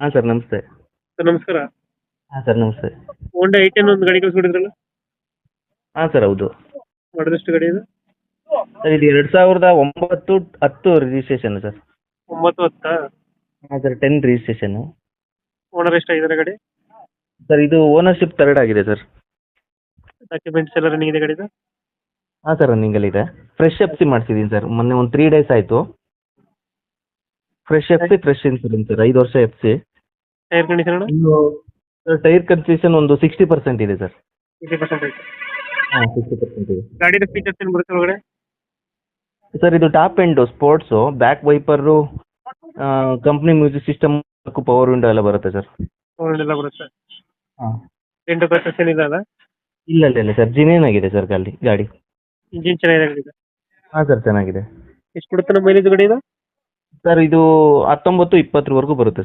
ಹಾಂ ಸರ್ ನಮಸ್ತೆ. ಸರ್ ನಮಸ್ಕಾರ. ಹಾಂ ಸರ್ ನಮಸ್ತೆ. ಹೋಂಡಾ ಐಟೆನ್ ಒಂದು ಗಾಡಿ ಕಳ್ಸ್ಕೊಟ್ಟಿದ್ರಲ್ಲ, ಹಾಂ ಸರ್ ಹೌದು. ಮಾಡಲ್ ಗಾಡಿ ಇದು? ಸರ್ ಇದು 2009 10 ರಿಜಿಸ್ಟ್ರೇಷನ್ ಸರ್. 9 10. ಹಾಂ ಸರ್ 10 ರಿಜಿಸ್ಟ್ರೇಷನು. ಓನರ್ ಎಷ್ಟಾಗಿದ್ದಾರೆ ಗಾಡಿ? ಸರ್ ಇದು ಓನರ್ಶಿಪ್ ಥರ್ಡ್ ಆಗಿದೆ ಸರ್. ಡಾಕ್ಯುಮೆಂಟ್ಸ್ ಎಲ್ಲ ರನ್ನಿಂಗ್ ಇದೆ ಗಾಡಿದು? ಹಾಂ ಸರ್ ರನ್ನಿಂಗಲ್ಲಿದೆ. ಫ್ರೆಶ್ ಎಫ್ ಸಿ ಮಾಡಿಸಿದ್ದೀನಿ ಸರ್, ಮೊನ್ನೆ ಒಂದು 3 ಡೇಸ್ ಆಯಿತು. Fresh F C fresh insurance sir, 5 ವರ್ಷ ಎಫ್ ಸಿ. Tyre condition? ಇನ್ನು ಸರ್ ಟೈರ್ ಕನ್ಸೇಷನ್ ಒಂದು 60% ಇದೆ ಸರ್. 50% ಐತೆ. ಹಾಂ 60% ಇದೆ. ಗಾಡಿದ ಫೀಚರ್ಸ್ ಏನು ಬರುತ್ತೆ ಒಳಗಡೆ? ಸರ್ ಇದು top end sports, back wiper, company music system, power window ಎಲ್ಲ ಬರುತ್ತೆ ಸರ್. ಎಲ್ಲ ಬರುತ್ತೆ. ಹಾಂ ಡೆಂಟು ಕ್ರಚಸ್ ಏನಿಲ್ಲ ಅಲ್ಲ? ಇಲ್ಲ ಇಲ್ಲ ಇಲ್ಲ ಸರ್, ಜಿನೇನ್ ಆಗಿದೆ ಸರ್ ಗಾಡಿ. ಇಂಜಿನ್ ಚೆನ್ನಾಗಿದೆ ಗಾಡಿದು? ಹಾಂ ಸರ್ ಚೆನ್ನಾಗಿದೆ. ಎಷ್ಟು ಕೊಡುತ್ತೆ ನಮ್ಮ ಮೈಲೇಜ್ ಗಾಡಿ ಇದು? ಸರ್ ಇದು 19-20 ವರೆಗೂ ಬರುತ್ತೆ.